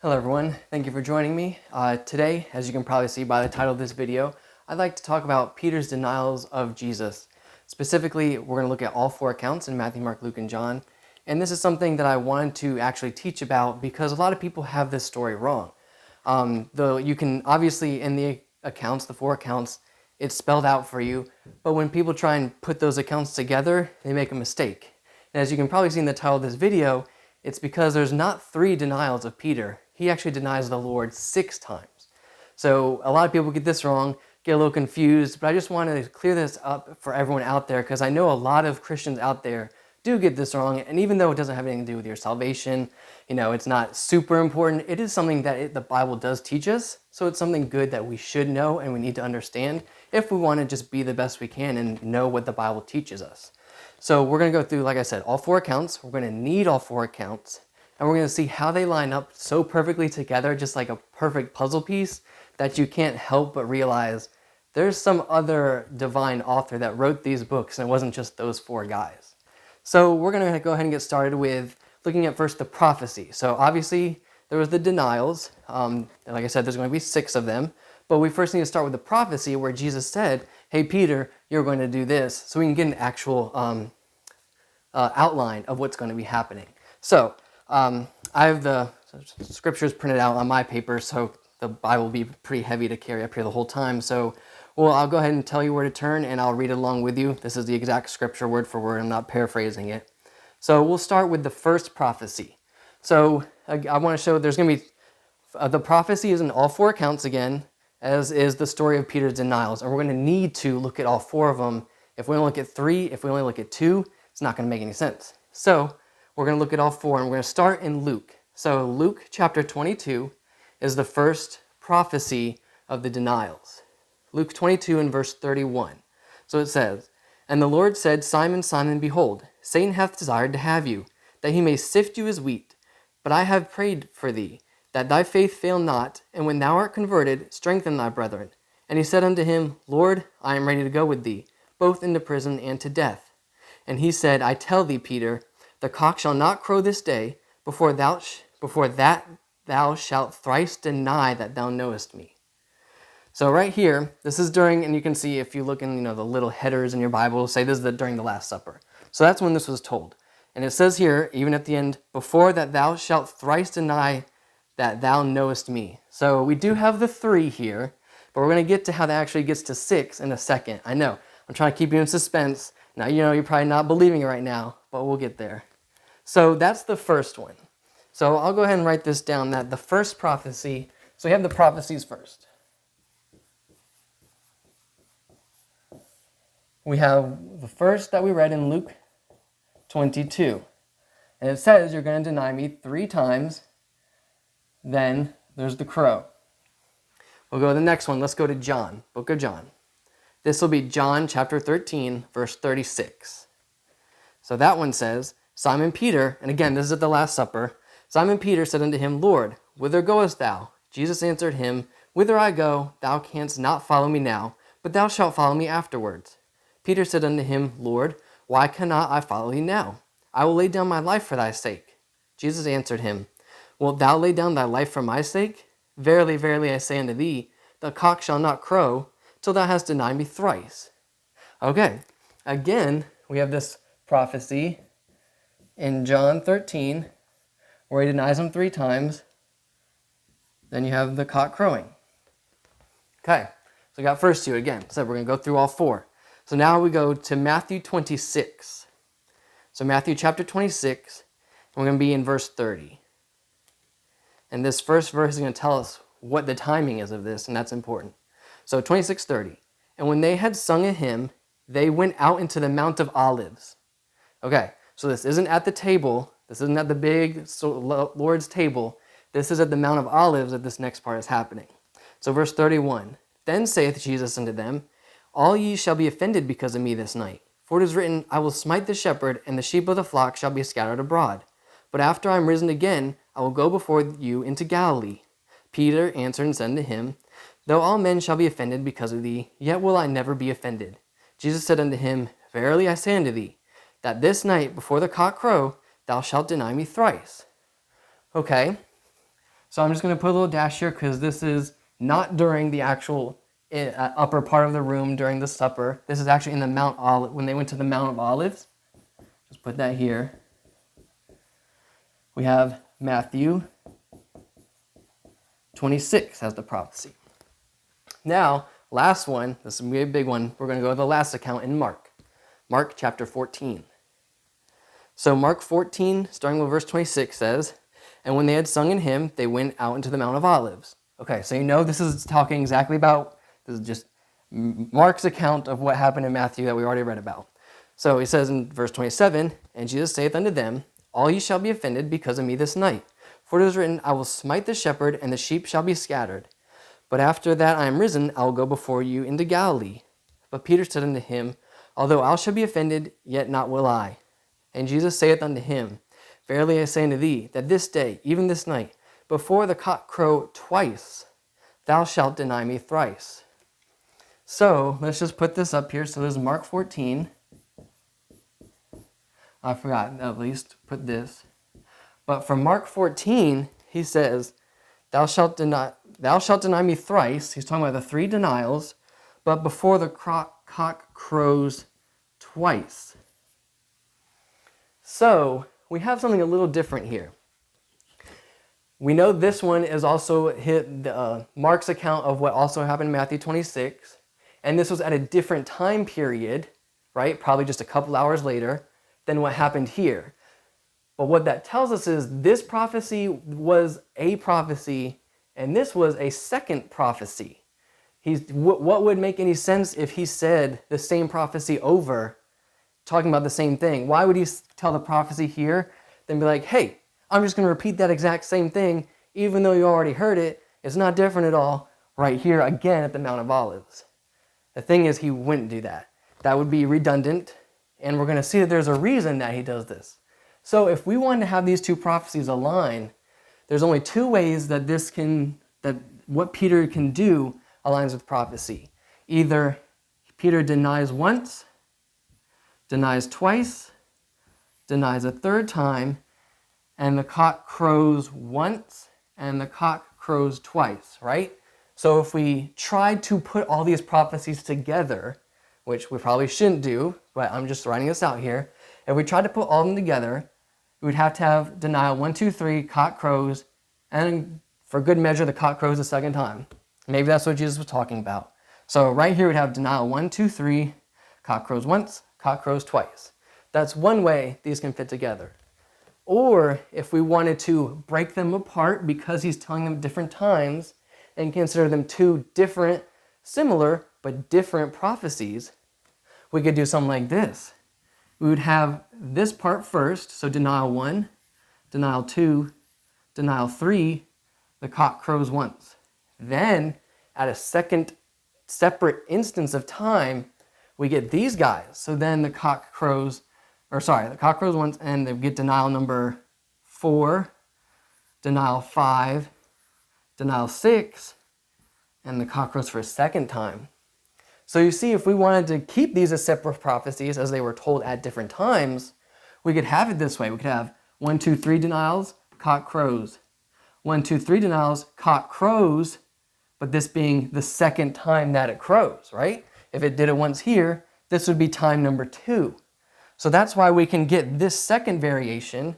Hello everyone, thank you for joining me. Today, as you can probably see by the title of this video, I'd like to talk about Peter's denials of Jesus. Specifically, we're going to look at all four accounts in Matthew, Mark, Luke, and John. And this is something that I wanted to actually teach about because a lot of people have this story wrong. Though you can obviously, in the accounts, the four accounts, it's spelled out for you. But when people try and put those accounts together, they make a mistake. And as you can probably see in the title of this video, it's because there's not 3 denials of Peter. He actually denies the Lord 6 times. So a lot of people get this wrong, get a little confused, but I just wanted to clear this up for everyone out there because I know a lot of Christians out there do get this wrong, and even though it doesn't have anything to do with your salvation, it's not super important, it is something that the Bible does teach us, so it's something good that we should know and we need to understand if we want to just be the best we can and know what the Bible teaches us. So we're going to go through, like I said, all 4 accounts. We're going to need all 4 accounts, and we're going to see how they line up so perfectly together, just like a perfect puzzle piece, that you can't help but realize there's some other divine author that wrote these books, and it wasn't just those 4 guys. So we're going to go ahead and get started with looking at first the prophecy. So obviously there was the denials. Like I said, there's going to be 6 of them. But we first need to start with the prophecy where Jesus said, hey, Peter, you're going to do this, so we can get an actual outline of what's going to be happening. So I have the scriptures printed out on my paper, so the Bible will be pretty heavy to carry up here the whole time. So I'll go ahead and tell you where to turn, and I'll read it along with you. This is the exact scripture word for word. I'm not paraphrasing it. So we'll start with the first prophecy. So I want to show there's going to be, the prophecy is in all 4 accounts again, as is the story of Peter's denials. And we're going to need to look at all 4 of them. If we only look at 3, if we only look at 2, it's not going to make any sense. So we're going to look at all 4, and we're going to start in Luke. So Luke chapter 22 is the first prophecy of the denials. Luke 22 and verse 31. So it says, "And the Lord said, Simon, Simon, behold, Satan hath desired to have you, that he may sift you as wheat. But I have prayed for thee, that thy faith fail not, and when thou art converted, strengthen thy brethren. And he said unto him, Lord, I am ready to go with thee, both into prison and to death. And he said, I tell thee, Peter, the cock shall not crow this day, before that thou shalt thrice deny that thou knowest me." So right here, this is during, and you can see if you look in the little headers in your Bible, say this is during the Last Supper. So that's when this was told. And it says here, even at the end, before that thou shalt thrice deny that thou knowest me. So we do have the 3 here, but we're going to get to how that actually gets to 6 in a second. I know, I'm trying to keep you in suspense. Now, you're probably not believing it right now, but we'll get there. So that's the first one. So I'll go ahead and write this down, that the first prophecy, so we have the prophecies first. We have the first that we read in Luke 22. And it says, you're going to deny me 3 times, then there's the crow. We'll go to the next one. Let's go to John, book of John. This will be John chapter 13, verse 36. So that one says, Simon Peter, and again, this is at the Last Supper, Simon Peter said unto him, Lord, whither goest thou? Jesus answered him, Whither I go, thou canst not follow me now, but thou shalt follow me afterwards. Peter said unto him, Lord, why cannot I follow thee now? I will lay down my life for thy sake. Jesus answered him, Wilt thou lay down thy life for my sake? Verily, verily, I say unto thee, the cock shall not crow till thou hast denied me thrice. Okay, again, we have this prophecy in John 13, where he denies him 3 times. Then you have the cock crowing. Okay, so we got first 2 again. So we're going to go through all 4. So now we go to Matthew 26. So Matthew chapter 26, and we're going to be in verse 30. And this first verse is going to tell us what the timing is of this, and that's important. So 26:30. And when they had sung a hymn, they went out into the Mount of Olives. Okay, so this isn't at the table. This isn't at the big Lord's table. This is at the Mount of Olives that this next part is happening. So verse 31. Then saith Jesus unto them, All ye shall be offended because of me this night. For it is written, I will smite the shepherd, and the sheep of the flock shall be scattered abroad. But after I am risen again, I will go before you into Galilee. Peter answered and said unto him, Though all men shall be offended because of thee, yet will I never be offended. Jesus said unto him, Verily I say unto thee, that this night before the cock crow, thou shalt deny me thrice. Okay, So I'm just going to put a little dash here because this is not during the actual upper part of the room during the supper. This is actually in the Mount Olive, when they went to the Mount of Olives. Just put that here. We have Matthew 26 as the prophecy. Now, last one, this is going to be a big one. We're going to go to the last account in Mark. Mark chapter 14. So Mark 14, starting with verse 26 says, "And when they had sung an hymn, they went out into the Mount of Olives." Okay, so you know this is talking exactly about, this is just Mark's account of what happened in Matthew that we already read about. So he says in verse 27, "And Jesus saith unto them, All ye shall be offended because of me this night. For it is written, I will smite the shepherd, and the sheep shall be scattered. But after that I am risen, I will go before you into Galilee. But Peter said unto him, Although I shall be offended, yet not will I. And Jesus saith unto him, Verily I say unto thee, that this day, even this night, before the cock crow twice, thou shalt deny me thrice." So let's just put this up here. So this is Mark 14. I forgot at least put this. But from Mark 14, he says, thou shalt deny me thrice. He's talking about the 3 denials, but before the cock crows twice. So we have something a little different here. We know this one is also Mark's account of what also happened in Matthew 26. And this was at a different time period, right? Probably just a couple hours later than what happened here. But what that tells us is this prophecy was a prophecy, and this was a second prophecy. What would make any sense if he said the same prophecy over, talking about the same thing? Why would he tell the prophecy here, then be like, hey, I'm just going to repeat that exact same thing, even though you already heard it. It's not different at all, right here again at the Mount of Olives. The thing is, he wouldn't do that. That would be redundant, and we're going to see that there's a reason that he does this. So if we want to have these 2 prophecies align, there's only 2 ways that what Peter can do aligns with prophecy. Either Peter denies once, denies twice, denies a 3rd time, and the cock crows once, and the cock crows twice, right? So if we tried to put all these prophecies together, which we probably shouldn't do, but I'm just writing this out here. If we tried to put all of them together, we would have to have denial 1, 2, 3, cock crows, and for good measure, the cock crows a 2nd time. Maybe that's what Jesus was talking about. So right here we'd have denial 1, 2, 3, cock crows once, cock crows twice. That's one way these can fit together. Or if we wanted to break them apart because he's telling them different times and consider them 2 different, similar, but different prophecies, we could do something like this. We would have this part first, so denial 1, denial 2, denial 3, the cock crows once. Then, at a second separate instance of time, we get these guys. So then the cock crows once, and they get denial number 4, denial 5, denial 6, and the cock crows for a 2nd time. So you see, if we wanted to keep these as separate prophecies as they were told at different times, we could have it this way. We could have 1, 2, 3 denials, cock crows. 1, 2, 3 denials, cock crows, but this being the 2nd time that it crows, right? If it did it once here, this would be time number 2. So that's why we can get this 2nd variation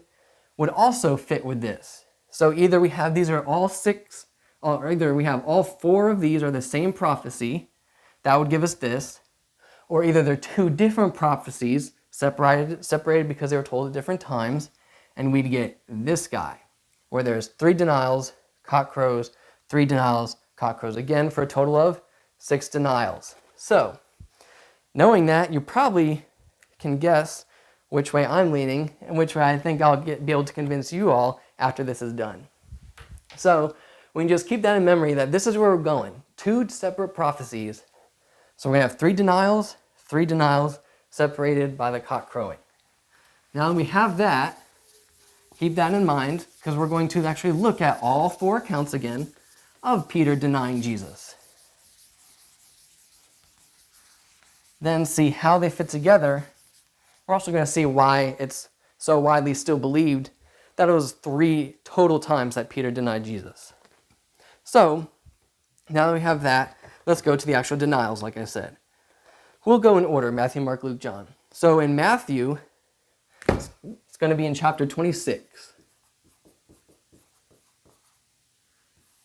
would also fit with this. So either we have these are all 6, or either we have all 4 of these are the same prophecy, that would give us this, or either they're 2 different prophecies separated because they were told at different times, and we'd get this guy, where there's 3 denials, cock crows, 3 denials, cock crows again, for a total of 6 denials. So, knowing that, you probably can guess which way I'm leaning and which way I think I'll be able to convince you all after this is done. So, we can just keep that in memory that this is where we're going. 2 separate prophecies. So we're going to have 3 denials separated by the cock crowing. Now that we have that, keep that in mind because we're going to actually look at all 4 accounts again of Peter denying Jesus. Then see how they fit together. We're also going to see why it's so widely still believed that it was 3 total times that Peter denied Jesus. So, now that we have that, let's go to the actual denials, like I said. We'll go in order, Matthew, Mark, Luke, John. So in Matthew, it's going to be in chapter 26.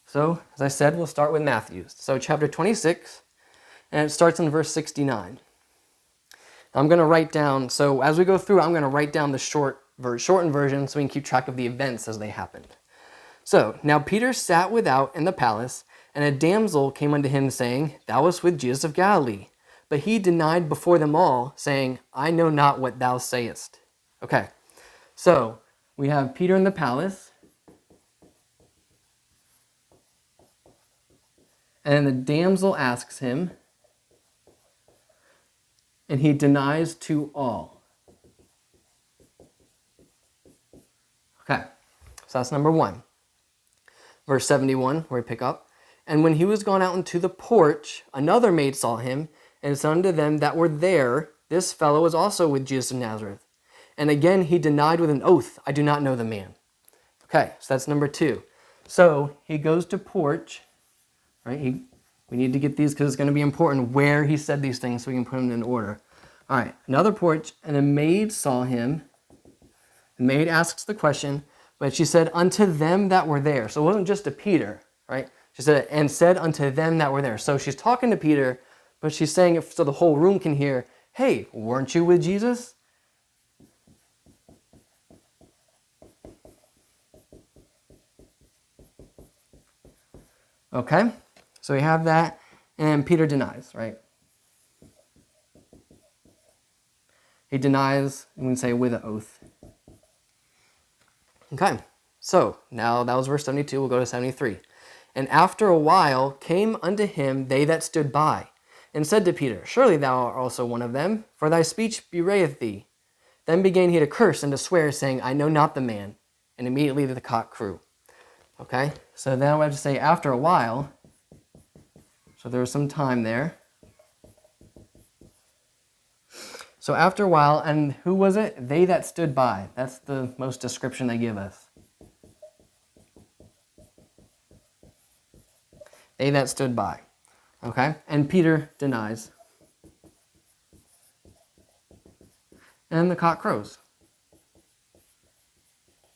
So, as I said, we'll start with Matthew. So chapter 26, and it starts in verse 69. I'm going to write down, so as we go through, I'm going to write down the shortened version so we can keep track of the events as they happened. So, now Peter sat without in the palace, and a damsel came unto him, saying, Thou wast with Jesus of Galilee. But he denied before them all, saying, I know not what thou sayest. Okay, so we have Peter in the palace, and the damsel asks him, and he denies to all. Okay, so that's number 1. Verse 71, where we pick up. And when he was gone out into the porch, another maid saw him, and said unto them that were there, This fellow was also with Jesus of Nazareth. And again he denied with an oath, I do not know the man. Okay, so that's number 2. So he goes to porch, right? We need to get these because it's going to be important where he said these things so we can put them in order. All right, another porch, and a maid saw him. The maid asks the question, but she said, unto them that were there. So it wasn't just to Peter, right? She said, and said unto them that were there. So she's talking to Peter, but she's saying it so the whole room can hear, hey, weren't you with Jesus? Okay, so we have that, and Peter denies, right? He denies, and we can say with an oath. Okay, so now that was verse 72, we'll go to 73. And after a while came unto him they that stood by, and said to Peter, Surely thou art also one of them, for thy speech bewrayeth thee. Then began he to curse and to swear, saying, I know not the man. And immediately the cock crew. Okay, so then we have to say after a while. So there was some time there. So after a while, and who was it? They that stood by. That's the most description they give us. They that stood by. Okay, and Peter denies. And the cock crows.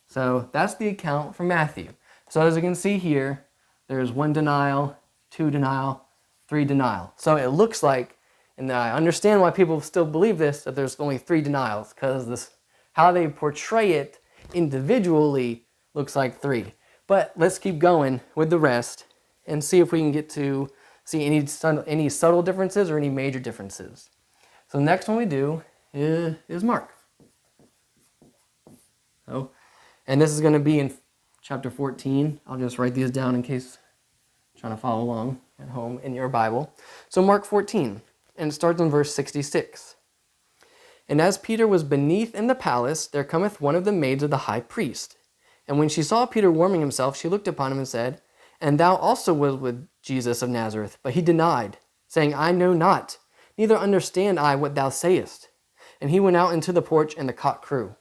So that's the account from Matthew. So as you can see here, there's 1 denial, 2 denial, 3 denial. So it looks like, and I understand why people still believe this, that there's only 3 denials, because this how they portray it individually looks like 3. But let's keep going with the rest and see if we can get to see any subtle differences or any major differences. So the next one we do is Mark. So, and this is going to be in chapter 14. I'll just write these down in case you're trying to follow along at home in your Bible. So Mark 14, and it starts in verse 66. And as Peter was beneath in the palace, there cometh one of the maids of the high priest. And when she saw Peter warming himself, she looked upon him and said, And thou also was with Jesus of Nazareth. But he denied, saying, I know not, neither understand I what thou sayest. And he went out into the porch, and the cock crew.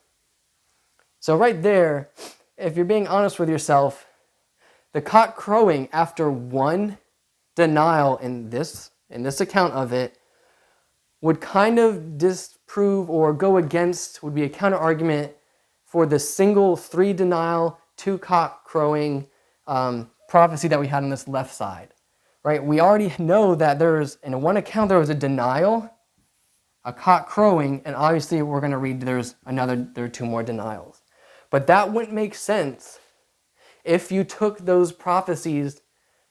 So right there, if you're being honest with yourself, the cock crowing after 1 denial in this account of it would kind of disprove or go against, would be a counter argument for the single 3 denial, 2 cock crowing prophecy that we had on this left side, right? We already know that in one account there was a denial, a cock crowing, and obviously we're going to read there are 2 more denials. But that wouldn't make sense if you took those prophecies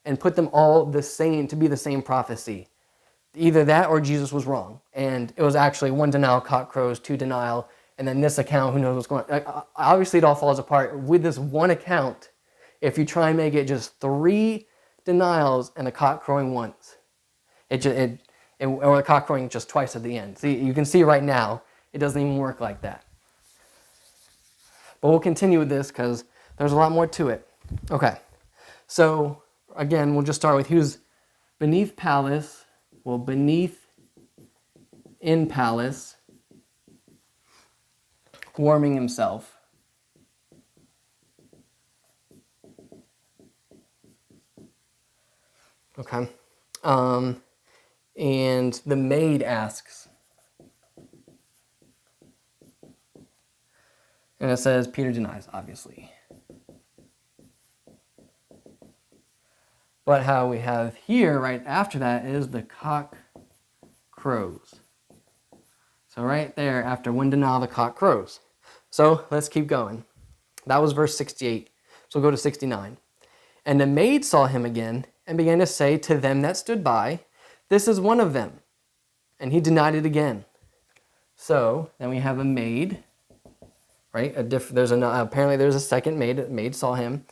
and put them all the same to be the same prophecy. Either that or Jesus was wrong, and it was actually 1 denial, cock crows, 2 denial, and then this account, who knows what's going on. Obviously, it all falls apart with this one account. If you try and make it just 3 denials and the cock crowing once, or the cock crowing just twice at the end. See, you can see right now it doesn't even work like that. But we'll continue with this because there's a lot more to it. Okay, so again, we'll just start with who's beneath palace. Well, beneath in palace, warming himself. Okay. And the maid asks. And it says Peter denies, obviously. But how we have here right after that is the cock crows. So right there, after one denial, the cock crows. So let's keep going. That was verse 68. So we'll go to 69. And the maid saw him again and began to say to them that stood by, "This is one of them." And he denied it again. So then we have a maid, right? Apparently there's a second maid. A maid saw him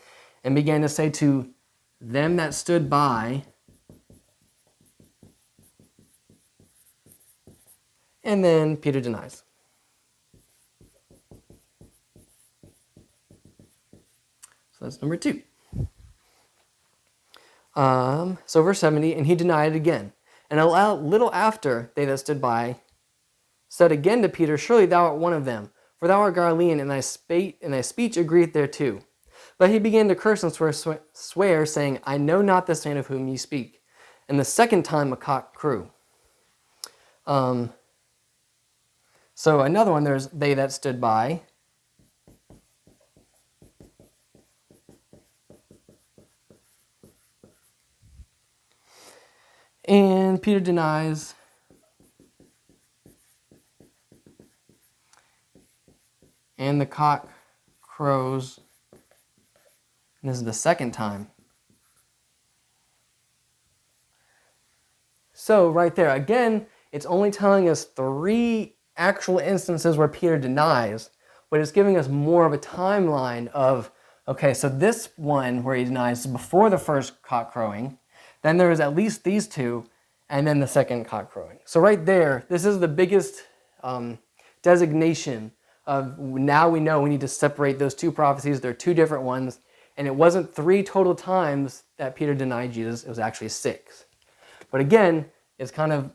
and began to say to them that stood by, and then Peter denies. So that's number 2. So verse 70, and he denied it again. And a little after, they that stood by said again to Peter, "Surely thou art one of them, for thou art Galilean, and thy speech agreeth thereto." But he began to curse and swear, saying, "I know not this man of whom ye speak." And the second time a cock crew. So another one, there's they that stood by. And Peter denies. And the cock crows. And this is the second time. So right there, again, it's only telling us 3 actual instances where Peter denies, but it's giving us more of a timeline of, okay, so this one where he denies is before the first cock crowing, then there is at least these 2, and then the second cock crowing. So right there, this is the biggest designation of now we know we need to separate those 2 prophecies. They're 2 different ones, and it wasn't 3 total times that Peter denied Jesus, it was actually 6. But again, it's kind of,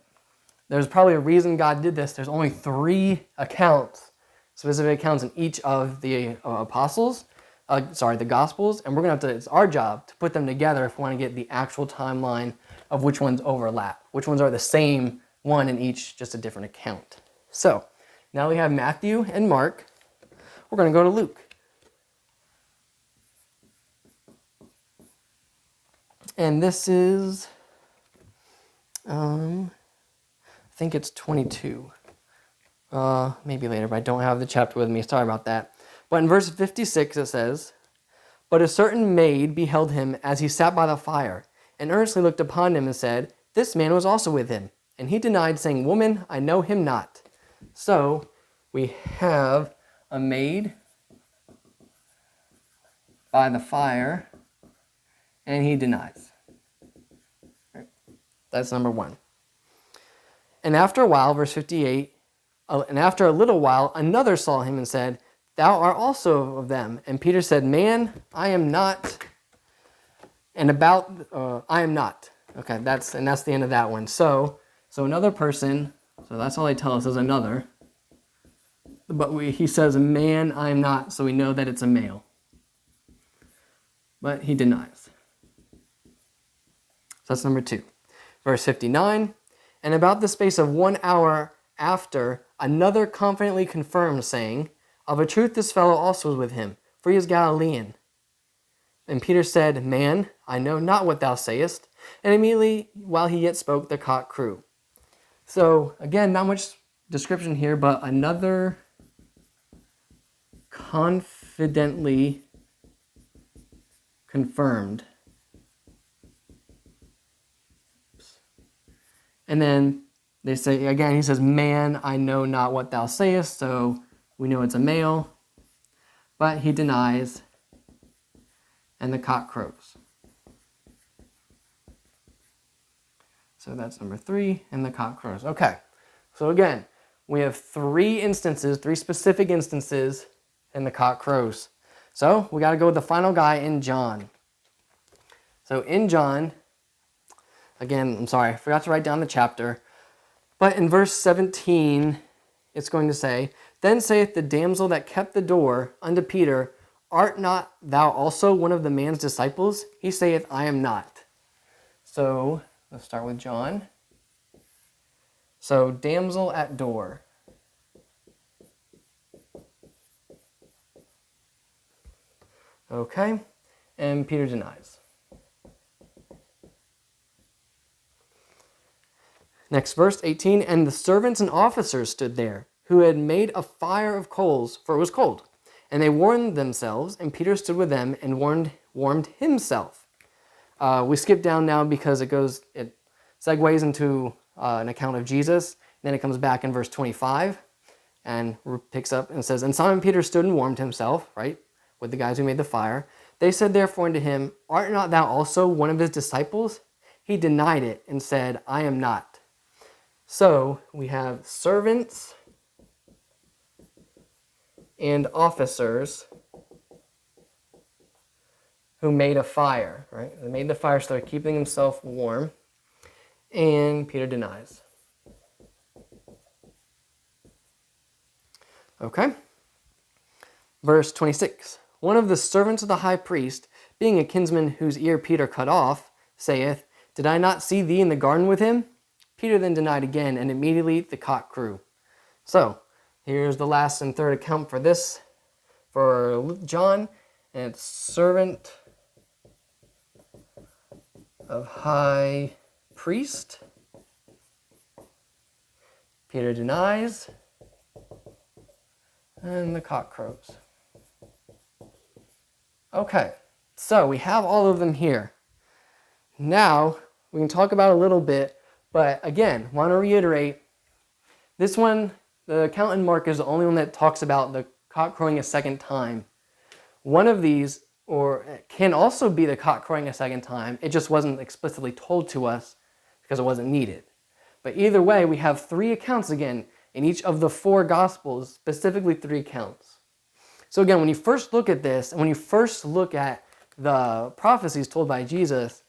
there's probably a reason God did this. There's only 3 accounts, specific accounts in each of the the Gospels, and we're going to have to, it's our job to put them together if we want to get the actual timeline of which ones overlap, which ones are the same one in each, just a different account. So, now we have Matthew and Mark. We're going to go to Luke. And this is, I think it's 22. Maybe later, but I don't have the chapter with me. Sorry about that. But in verse 56 it says, "But a certain maid beheld him as he sat by the fire, and earnestly looked upon him and said, This man was also with him. And he denied, saying, Woman, I know him not." So we have a maid by the fire, and he denies. That's number 1. And after a while, verse 58, and after a little while, another saw him and said, Thou art also of them. And Peter said, Man, I am not. And I am not. Okay, that's the end of that one. So another person, so that's all they tell us is another. But he says, Man, I am not, so we know that it's a male. But he denies. So that's number 2. Verse 59, and about the space of 1 hour after, another confidently confirmed, saying, Of a truth this fellow also was with him, for he is Galilean. And Peter said, Man, I know not what thou sayest. And immediately, while he yet spoke, the cock crew. So, again, not much description here, but another confidently confirmed. And then they say, again, he says, Man, I know not what thou sayest. So we know it's a male. But he denies, and the cock crows. So that's number 3, and the cock crows. Okay, so again, we have 3 specific instances, and the cock crows. So we got to go with the final guy in John. So in John, again, I'm sorry, I forgot to write down the chapter, but in verse 17, it's going to say, Then saith the damsel that kept the door unto Peter, Art not thou also one of the man's disciples? He saith, I am not. So let's start with John. So damsel at door. Okay, and Peter denies. Next verse, 18, and the servants and officers stood there, who had made a fire of coals, for it was cold. And they warmed themselves, and Peter stood with them and warmed himself. We skip down now because it segues into an account of Jesus. Then it comes back in verse 25 and picks up and says, and Simon Peter stood and warmed himself, right, with the guys who made the fire. They said therefore unto him, art not thou also one of his disciples? He denied it and said, I am not. So we have servants and officers who made a fire, right? They made the fire so they're keeping himself warm. And Peter denies. Okay. Verse 26. One of the servants of the high priest, being a kinsman whose ear Peter cut off, saith, did I not see thee in the garden with him? Peter then denied again, and immediately the cock crew. So, here's the last and third account for this, for John, and it's servant of high priest. Peter denies, and the cock crows. Okay, so we have all of them here. Now, we can talk about a little bit, but again, want to reiterate, this one, the account in Mark is the only one that talks about the cock crowing a second time. One of these, or it can also be the cock crowing a second time, it just wasn't explicitly told to us because it wasn't needed. But either way, we have 3 accounts again in each of the 4 Gospels, specifically 3 accounts. So again, when you first look at this, and when you first look at the prophecies told by Jesus,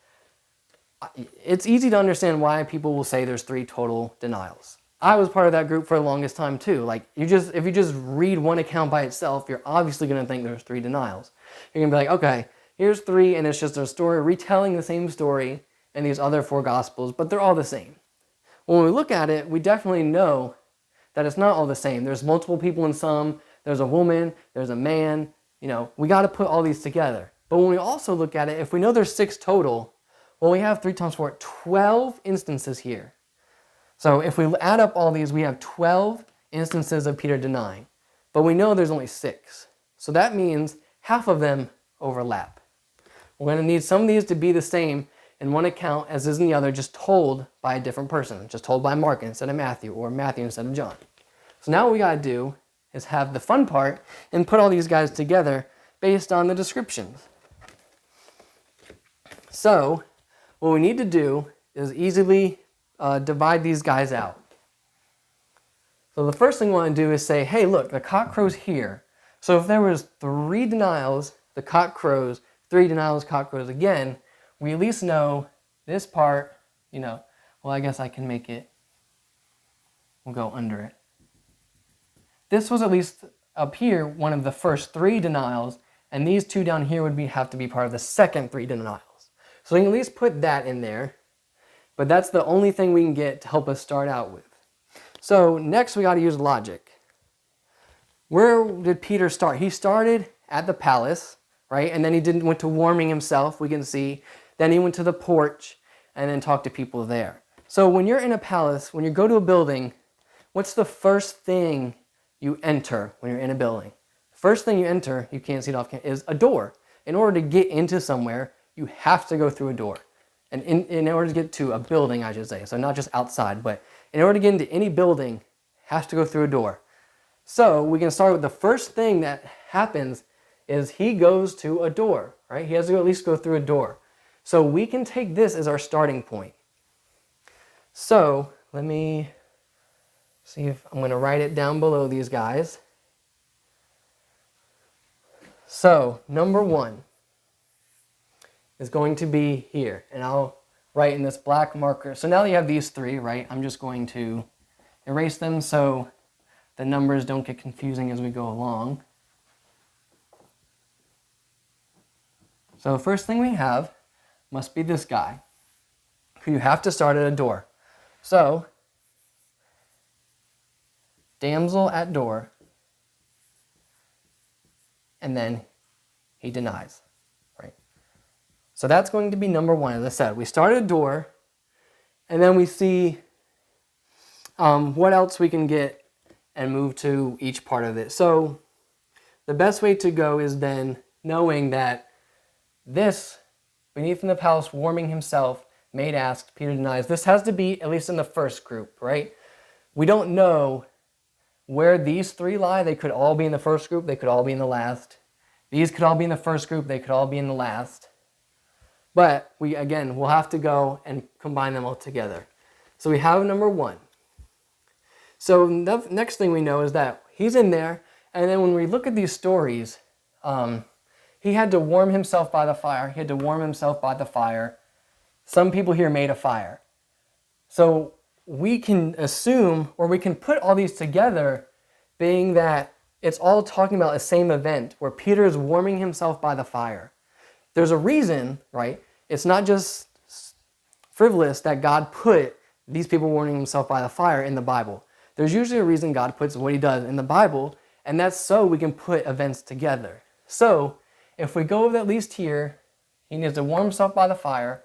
it's easy to understand why people will say there's 3 total denials. I was part of that group for the longest time too. Like, if you just read one account by itself, you're obviously going to think there's 3 denials. You're going to be like, okay, here's 3, and it's just a story retelling the same story in these other 4 Gospels, but they're all the same. When we look at it, we definitely know that it's not all the same. There's multiple people in some, there's a woman, there's a man, we got to put all these together. But when we also look at it, if we know there's 6 total, well, we have 3 times 4, 12 instances here. So if we add up all these, we have 12 instances of Peter denying. But we know there's only 6. So that means half of them overlap. We're going to need some of these to be the same in one account as is in the other, just told by a different person, just told by Mark instead of Matthew, or Matthew instead of John. So now what we got to do is have the fun part and put all these guys together based on the descriptions. So what we need to do is easily divide these guys out. So the first thing we want to do is say, hey, look, the cock crows here. So if there was 3 denials, the cock crows, 3 denials, cock crows again, we at least know this part, well, I guess I can make it, we'll go under it. This was at least up here one of the first 3 denials, and these 2 down here would have to be part of the second 3 denials. So we can at least put that in there, but that's the only thing we can get to help us start out with. So next we got to use logic. Where did Peter start? He started at the palace, right? And then he went to warming himself, we can see. Then he went to the porch and then talked to people there. So when you're in a palace, when you go to a building, what's the first thing you enter when you're in a building? First thing you enter, you can't see it off camera, is a door. In order to get into somewhere, you have to go through a door. And in order to get to a building, I should say, so not just outside, but in order to get into any building, has to go through a door. So we can start with the first thing that happens is he goes to a door, right? He has to at least go through a door. So we can take this as our starting point. So let me see if I'm going to write it down below these guys. So number 1 is going to be here, and I'll write in this black marker. So now that you have these 3, right, I'm just going to erase them so the numbers don't get confusing as we go along. So the first thing we have must be this guy. you have to start at a door. So, damsel at door, and then he denies, right? So that's going to be number one. As I said, we start at a door, and then we see what else we can get and move to each part of it. So the best way to go is then knowing that this, beneath from the palace, warming himself, maid asked, Peter denies. This has to be at least in the first group, right? We don't know where these three lie. They could all be in the first group. They could all be in the last. These could all be in the first group. They could all be in the last. But we'll have to go and combine them all together. So we have number one. So the next thing we know is that he's in there. And then when we look at these stories, he had to warm himself by the fire. He had to warm himself by the fire. Some people here made a fire. So we can assume, or we can put all these together, being that it's all talking about the same event where Peter is warming himself by the fire. There's a reason, right? It's not just frivolous that God put these people warming himself by the fire in the Bible. There's usually a reason God puts what he does in the Bible, and that's so we can put events together. So if we go with at least here, he needs to warm himself by the fire,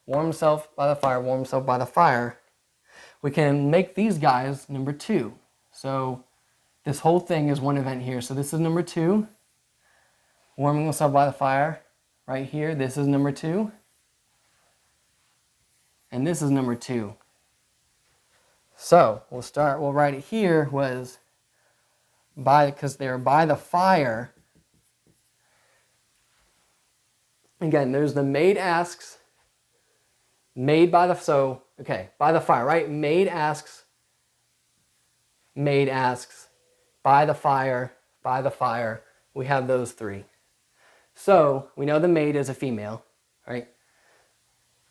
warm himself by the fire, warm himself by the fire. We can make these guys number two. So this whole thing is one event here. So this is number two, warming himself by the fire. Right here, this is number two. And this is number two. So we'll write it here was because they're by the fire. Again, there's the maid asks, by the fire, right? Maid asks, by the fire. We have those three. So we know the maid is a female, right?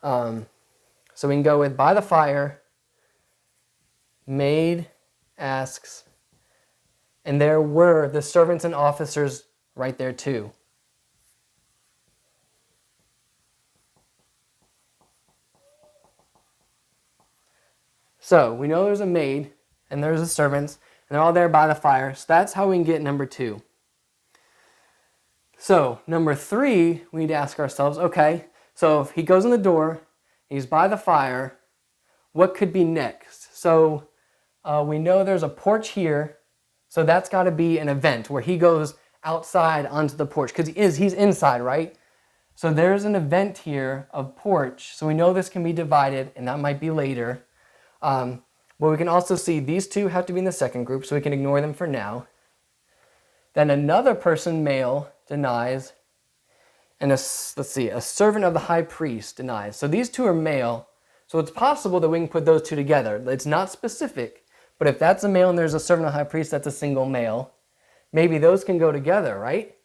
So we can go with by the fire, maid asks, and there were the servants and officers right there too. So we know there's a maid and there's the servants, and they're all there by the fire. So that's how we can get number two. So number three, we need to ask ourselves, okay, so if he goes in the door, he's by the fire, what could be next? So we know there's a porch here, so that's got to be an event where he goes outside onto the porch, because he's inside, right? So there's an event here of porch, so we know this can be divided, and that might be later. But we can also see these two have to be in the second group, so we can ignore them for now. Then another person, male, denies, and a servant of the high priest denies. So these two are male, so it's possible that we can put those two together. It's not specific, but if that's a male and there's a servant of the high priest, that's a single male. Maybe those can go together, right?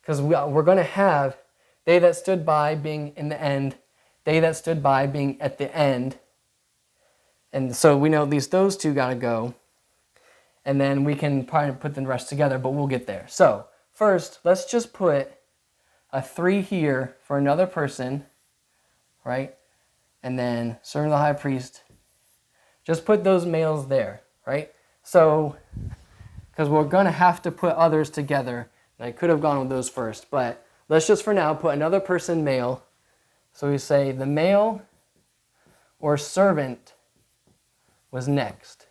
Because we're going to have they that stood by being in the end, they that stood by being at the end. And so we know at least those two got to go. And then we can probably put the rest together, but we'll get there. So first, let's just put a 3 here for another person, right? And then servant of the high priest. Just put those males there, right? So, because we're going to have to put others together. And I could have gone with those first, but let's just for now put another person, male. So we say the male or servant was next.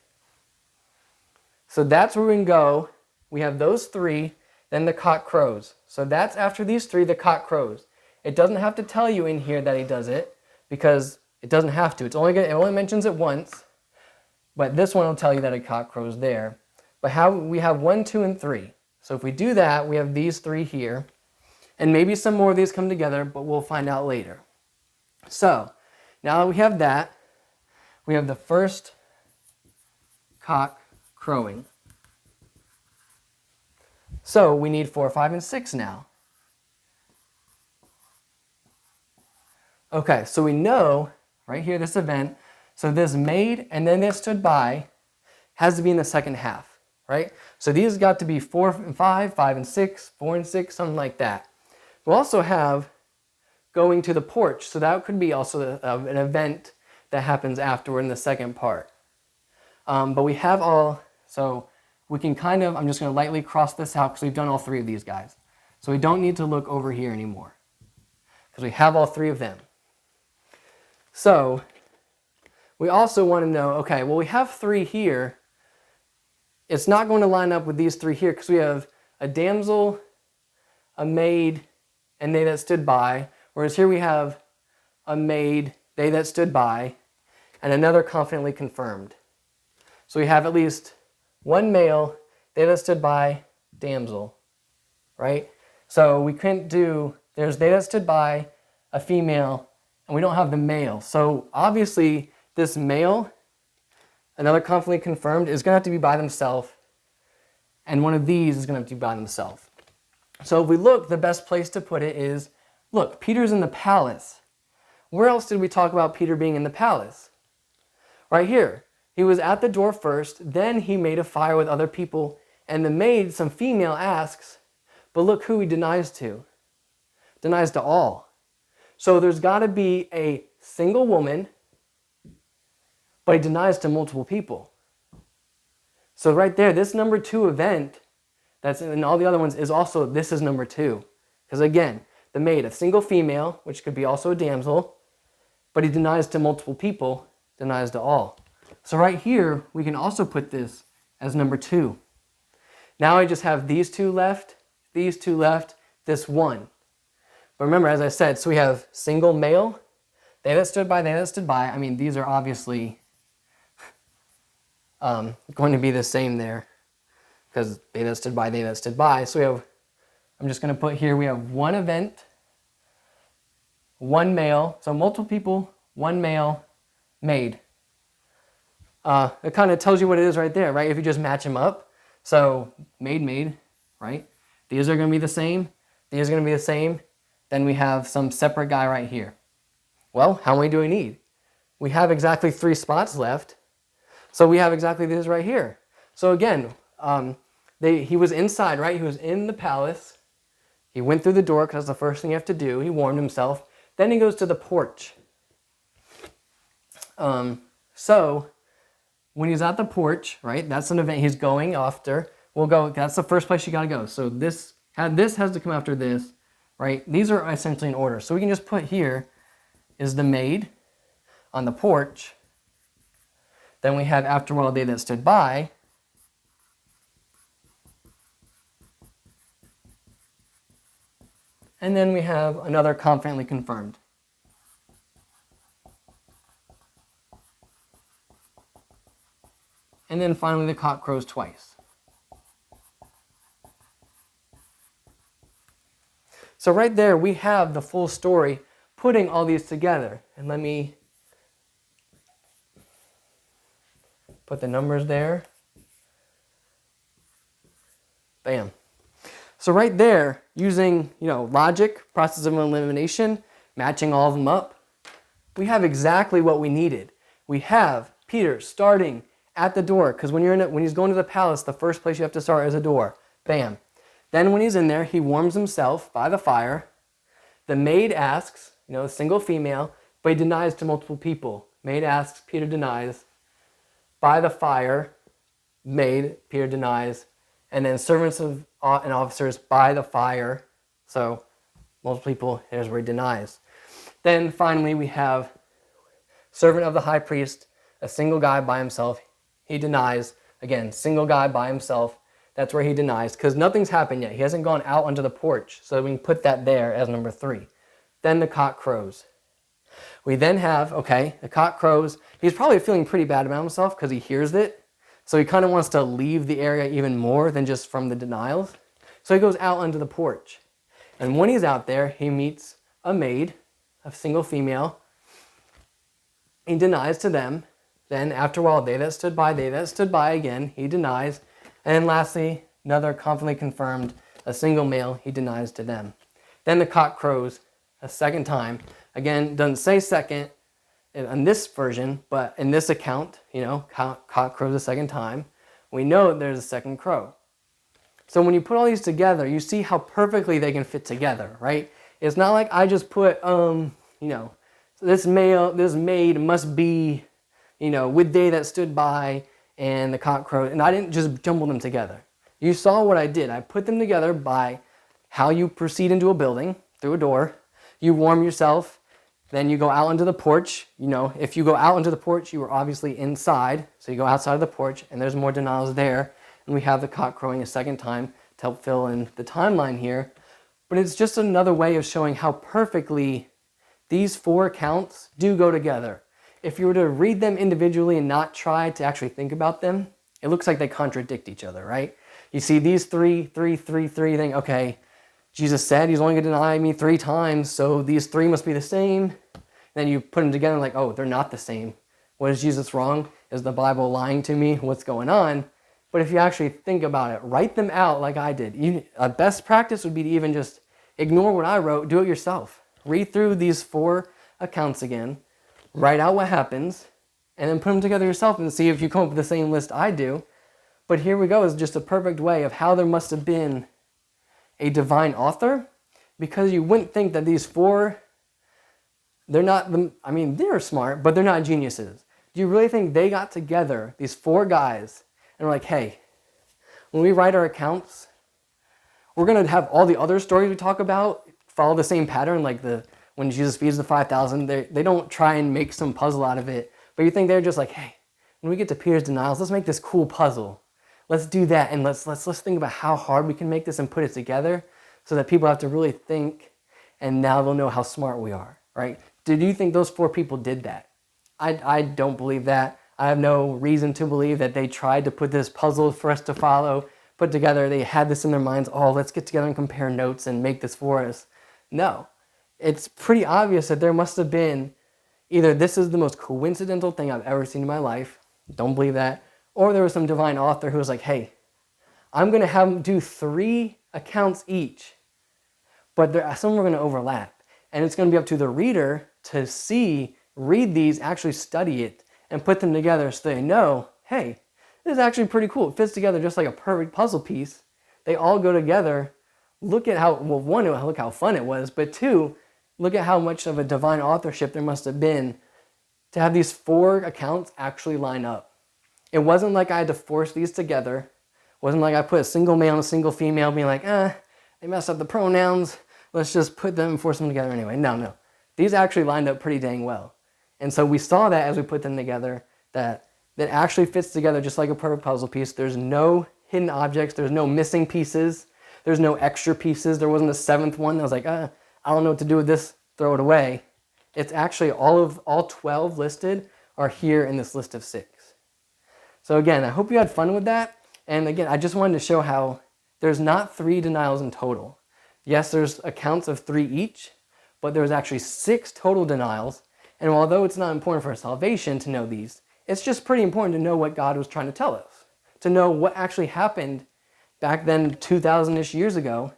So that's where we can go. We have those 3, then the cock crows. So that's after these 3, the cock crows. It doesn't have to tell you in here that he does it, because it doesn't have to. It only mentions it once, but this one will tell you that a cock crows there. But we have 1, 2, and 3. So if we do that, we have these 3 here, and maybe some more of these come together, but we'll find out later. So now that we have that, we have the first cock crowing. So we need 4, 5, and 6 now. Okay, so we know right here this event, so this maid and then this stood by has to be in the second half, right? So these got to be 4 and 5, 5 and 6, 4 and 6, something like that. We'll also have going to the porch. So that could be also an event that happens afterward in the second part. But we have all, so we can kind of, I'm just going to lightly cross this out because we've done all three of these guys. So we don't need to look over here anymore because we have all three of them. So we also want to know, okay, well, we have three here. It's not going to line up with these three here because we have a damsel, a maid, and they that stood by. Whereas here we have a maid, they that stood by, and another confidently confirmed. So we have at least one male, they that stood by, damsel, right? So we couldn't do, there's they that stood by, a female, and we don't have the male. So obviously this male, another confidently confirmed, is going to have to be by themselves, and one of these is going to have to be by themselves. So if we look, the best place to put it is, look, Peter's in the palace. Where else did we talk about Peter being in the palace? Right here. He was at the door first, then he made a fire with other people, and the maid, some female, asks, but look who he denies to. Denies to all. So there's got to be a single woman, but he denies to multiple people. So right there, this number 2 event, that's in all the other ones, is also, this is number 2. Because again, the maid, a single female, which could be also a damsel, but he denies to multiple people, denies to all. So right here, we can also put this as number 2. Now I just have these two left, this one. But remember, as I said, so we have single male, they that stood by, they that stood by. I mean, these are obviously going to be the same there because they that stood by, they that stood by. So we have, I'm just going to put here, we have one event, one male, so multiple people, one male, maid. It kind of tells you what it is right there, right? If you just match them up. So maid, right? These are going to be the same. These are going to be the same. Then we have some separate guy right here. Well, how many do we need? We have exactly 3 spots left. So we have exactly this right here. So again, he was inside, right? He was in the palace. He went through the door because that's the first thing you have to do. He warmed himself. Then he goes to the porch. So when he's at the porch, right, that's an event he's going after. We'll go, that's the first place you got to go. So this has to come after this, right? These are essentially in order. So we can just put here is the maid on the porch. Then we have after a while they that stood by. And then we have another confidently confirmed. And then finally the cock crows twice. So right there we have the full story putting all these together. And let me put the numbers there. Bam. So right there, using logic, process of elimination, matching all of them up, we have exactly what we needed. We have Peter starting at the door, because when he's going to the palace, the first place you have to start is a door. Bam. Then when he's in there, he warms himself by the fire. The maid asks, a single female, but he denies to multiple people. Maid asks, Peter denies. By the fire, maid, Peter denies. And then servants and officers by the fire. So multiple people, here's where he denies. Then finally we have servant of the high priest, a single guy by himself. He denies. Again, single guy by himself. That's where he denies because nothing's happened yet. He hasn't gone out onto the porch. So we can put that there as number 3. Then the cock crows. We then have, the cock crows. He's probably feeling pretty bad about himself because he hears it. So he kind of wants to leave the area even more than just from the denials. So he goes out onto the porch. And when he's out there, he meets a maid, a single female. He denies to them. Then after a while, they that stood by again, he denies. And then lastly, another confidently confirmed, a single male, he denies to them. Then the cock crows a second time. Again, doesn't say second in this version, but in this account, cock crows a second time. We know that there's a second crow. So when you put all these together, you see how perfectly they can fit together, right? It's not like I just put, this maid must be, with day that stood by and the cock crowed. And I didn't just jumble them together. You saw what I did. I put them together by how you proceed into a building, through a door. You warm yourself. Then you go out onto the porch. If you go out onto the porch, you were obviously inside. So you go outside of the porch, and there's more denials there. And we have the cock crowing a second time to help fill in the timeline here. But it's just another way of showing how perfectly these 4 accounts do go together. If you were to read them individually and not try to actually think about them, it looks like they contradict each other, right? You see these 3, think, okay, Jesus said he's only going to deny me 3 times, so these 3 must be the same. Then you put them together like, oh, they're not the same. What is Jesus wrong? Is the Bible lying to me? What's going on? But if you actually think about it, write them out like I did. A best practice would be to even just ignore what I wrote, do it yourself. Read through these 4 accounts again, write out what happens, and then put them together yourself and see if you come up with the same list I do. But here we go, is just a perfect way of how there must have been a divine author, because you wouldn't think that these 4, they're smart, but they're not geniuses. Do you really think they got together, these 4 guys, and were like, hey, when we write our accounts, we're going to have all the other stories we talk about follow the same pattern, like when Jesus feeds the 5,000, they don't try and make some puzzle out of it, but you think they're just like, hey, when we get to Peter's denials, let's make this cool puzzle. Let's do that, and let's think about how hard we can make this and put it together so that people have to really think, and now they'll know how smart we are, right? Did you think those 4 people did that? I don't believe that. I have no reason to believe that they tried to put this puzzle for us to follow, put together. They had this in their minds, oh, let's get together and compare notes and make this for us. No. It's pretty obvious that there must have been either this is the most coincidental thing I've ever seen in my life, don't believe that, or there was some divine author who was like, hey, I'm going to have them do 3 accounts each, but some are going to overlap. And it's going to be up to the reader to read these, actually study it, and put them together so they know, hey, this is actually pretty cool. It fits together just like a perfect puzzle piece. They all go together. Look at look how fun it was, but 2, look at how much of a divine authorship there must have been to have these 4 accounts actually line up. It wasn't like I had to force these together. It wasn't like I put a single male and a single female being like, they messed up the pronouns. Let's just put them and force them together anyway. No. These actually lined up pretty dang well. And so we saw that as we put them together, that actually fits together just like a perfect puzzle piece. There's no hidden objects. There's no missing pieces. There's no extra pieces. There wasn't a 7th one that was like, I don't know what to do with this. Throw it away. It's actually all 12 listed are here in this list of 6. So again, I hope you had fun with that. And again, I just wanted to show how there's not 3 denials in total. Yes, there's accounts of 3 each, but there's actually 6 total denials. And although it's not important for our salvation to know these, it's just pretty important to know what God was trying to tell us, to know what actually happened back then 2,000-ish years ago,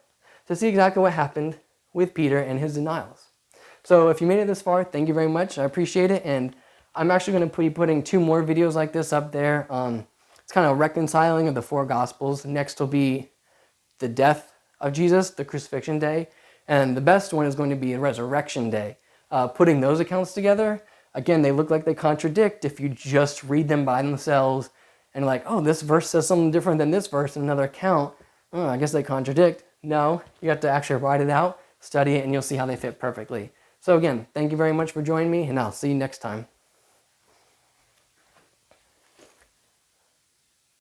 to see exactly what happened with Peter and his denials. So if you made it this far, thank you very much. I appreciate it. And I'm actually going to be putting 2 more videos like this up there. It's kind of a reconciling of the 4 Gospels. Next will be the death of Jesus, the crucifixion day. And the best one is going to be the resurrection day. Putting those accounts together, again, they look like they contradict if you just read them by themselves and like, oh, this verse says something different than this verse in another account. Oh, I guess they contradict. No, you have to actually write it out, study it, and you'll see how they fit perfectly. So again, thank you very much for joining me, and I'll see you next time.